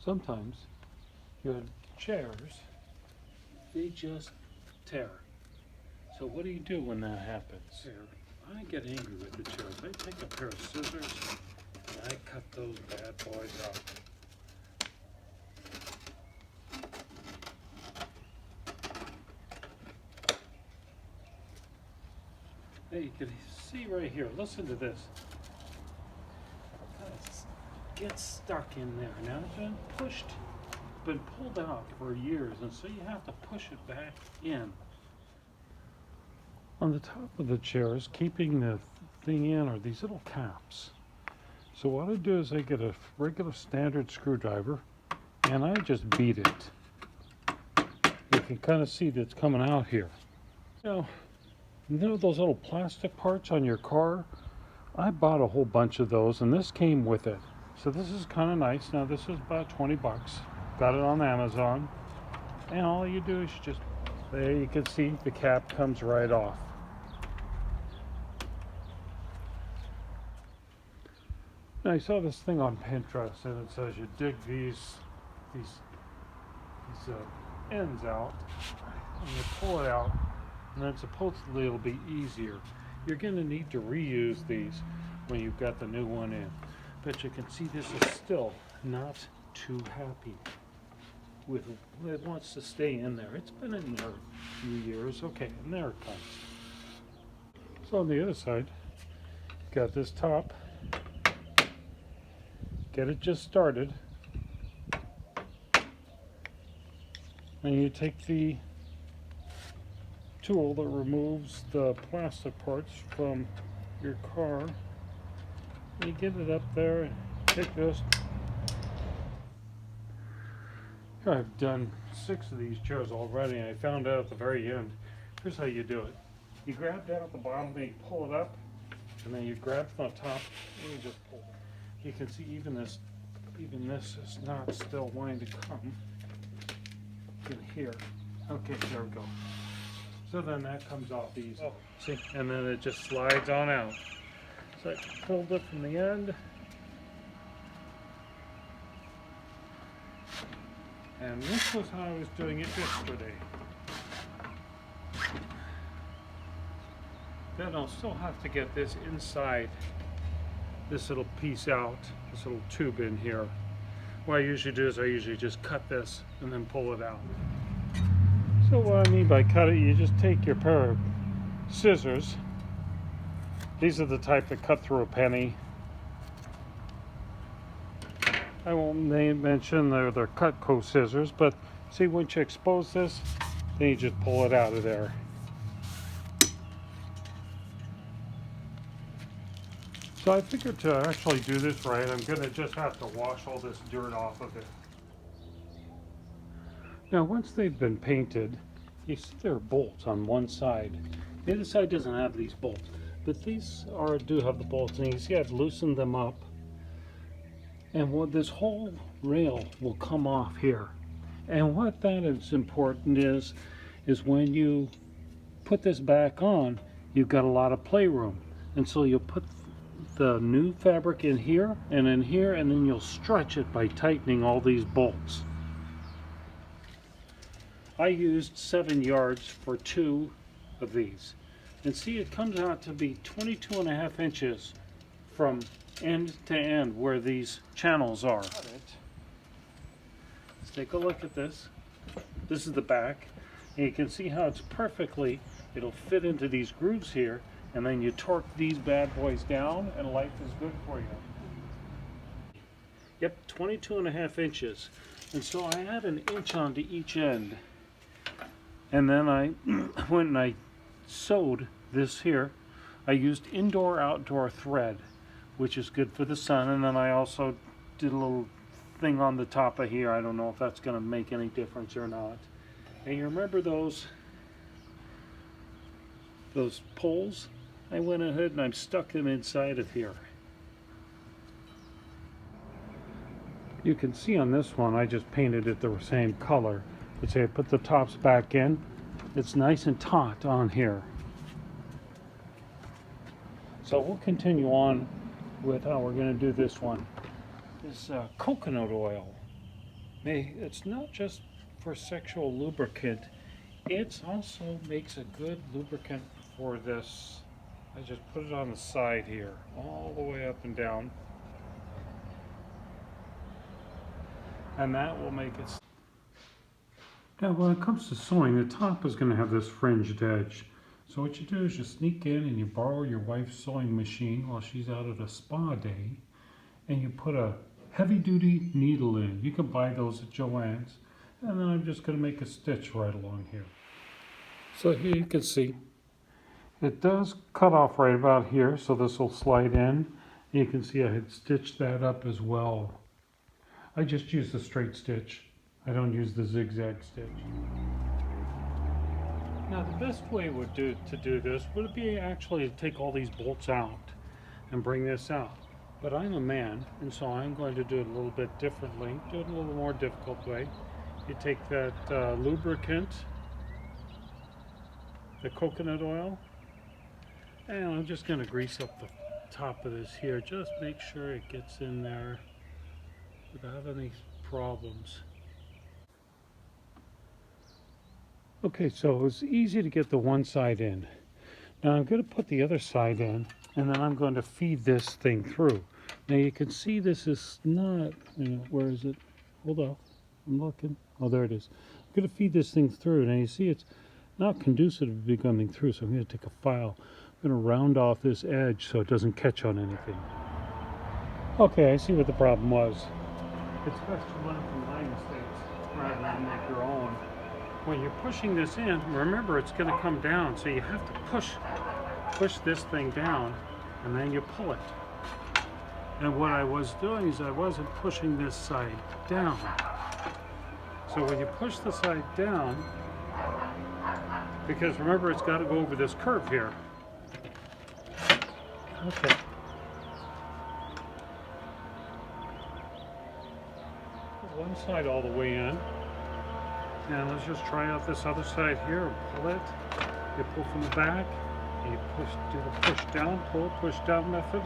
sometimes your chairs, they just tear. So what do you do when that happens? Here, I get angry with the chairs. I take a pair of scissors and I cut those bad boys out. Hey, you can see right here, listen to this. It gets stuck in there. Now it's been pulled out for years, and so you have to push it back in. On the top of the chairs, keeping the thing in, are these little caps. So what I do is I get a regular standard screwdriver and I just beat it. You can kind of see that it's coming out here. Now, you know those little plastic parts on your car? I bought a whole bunch of those, and this came with it. So this is kind of nice. Now this is about 20 bucks. Got it on Amazon. And all you do is just, there you can see the cap comes right off. Now I saw this thing on Pinterest, and it says you dig these ends out, and you pull it out, and then supposedly it'll be easier. You're going to need to reuse these when you've got the new one in. But you can see this is still not too happy with it. It wants to stay in there. It's been in there a few years. Okay, and there it comes. So on the other side, got this top. Get it just started. And you take the tool that removes the plastic parts from your car. You get it up there and take this. Here I've done 6 of these chairs already, and I found out at the very end. Here's how you do it. You grab down at the bottom, then you pull it up, and then you grab from the top, and you just pull. You can see even this is not still wanting to come in here. Okay, there we go. So then that comes off easy. Oh, see, and then it just slides on out. So I pulled it from the end. And this was how I was doing it yesterday. Then I'll still have to get this inside this little piece out, this little tube in here. What I usually do is I usually just cut this and then pull it out. So what I mean by cut it, you just take your pair of scissors. These are the type that cut through a penny. I won't mention they're Cutco scissors, but see, once you expose this, then you just pull it out of there. So I figured to actually do this right, I'm going to just have to wash all this dirt off of it. Now once they've been painted, you see there are bolts on one side. The other side doesn't have these bolts, but these do have the bolts, and you see I've loosened them up. And what this whole rail will come off here. And what that is important is when you put this back on, you've got a lot of playroom. And so you'll put the new fabric in here, and then you'll stretch it by tightening all these bolts. I used 7 yards for 2 of these. And see, it comes out to be 22.5 inches from end to end where these channels are. Let's take a look at this. This is the back, and you can see how it's it'll fit into these grooves here, and then you torque these bad boys down and life is good for you. Yep, 22.5 inches. And so I had an inch onto each end. And then I went and I sewed this here. I used indoor-outdoor thread, which is good for the sun, and then I also did a little thing on the top of here. I don't know if that's going to make any difference or not. And you remember those poles? I went ahead and I've stuck them inside of here. You can see on this one I just painted it the same color. But say I put the tops back in, it's nice and taut on here. So we'll continue on with how we're going to do this one. This coconut oil. It's not just for sexual lubricant, it also makes a good lubricant for this. I just put it on the side here, all the way up and down. And that will make it. Now when it comes to sewing, the top is going to have this fringed edge. So what you do is you sneak in and you borrow your wife's sewing machine while she's out at a spa day, and you put a heavy-duty needle in. You can buy those at Joann's. And then I'm just going to make a stitch right along here. So here you can see it does cut off right about here, so this will slide in. You can see I had stitched that up as well. I just use the straight stitch. I don't use the zigzag stitch. Now the best way to do this would be actually to take all these bolts out and bring this out. But I'm a man, and so I'm going to do it a little bit differently, do it a little more difficult way. You take that lubricant, the coconut oil, and I'm just going to grease up the top of this here. Just make sure it gets in there without any problems. Okay, so it's easy to get the one side in. Now I'm going to put the other side in, and then I'm going to feed this thing through. Now you can see this is not, where is it? Hold on, I'm looking. Oh, there it is. I'm going to feed this thing through. Now you see it's not conducive to be coming through, so I'm going to take a file. I'm going to round off this edge so it doesn't catch on anything. Okay, I see what the problem was. It's best to learn from my mistakes rather than make your own. When you're pushing this in, remember it's going to come down, so you have to push this thing down, and then you pull it. And what I was doing is I wasn't pushing this side down. So when you push the side down, because remember it's got to go over this curve here. Okay. Put one side all the way in. And let's just try out this other side here and pull it. You pull from the back, and you do the push down, pull, push down method.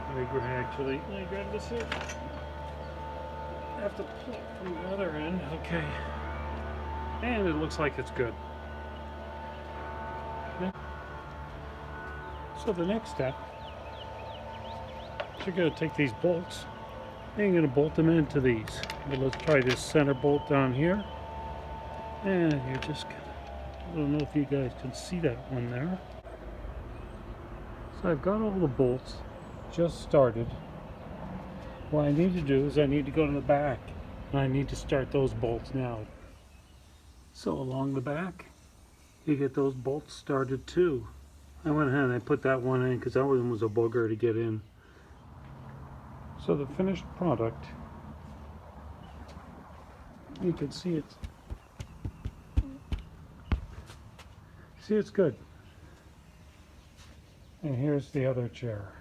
Let me grab this here. I have to pull it from the other end, okay. And it looks like it's good. Okay. So the next step, you're going to take these bolts, and you're going to bolt them into these. But let's try this center bolt down here. And you're just gonna, I don't know if you guys can see that one there. So I've got all the bolts just started. What I need to do is I need to go to the back, and I need to start those bolts now. So along the back, you get those bolts started too. I went ahead and I put that one in because that one was a booger to get in. So the finished product, you can see it. See, it's good. And here's the other chair.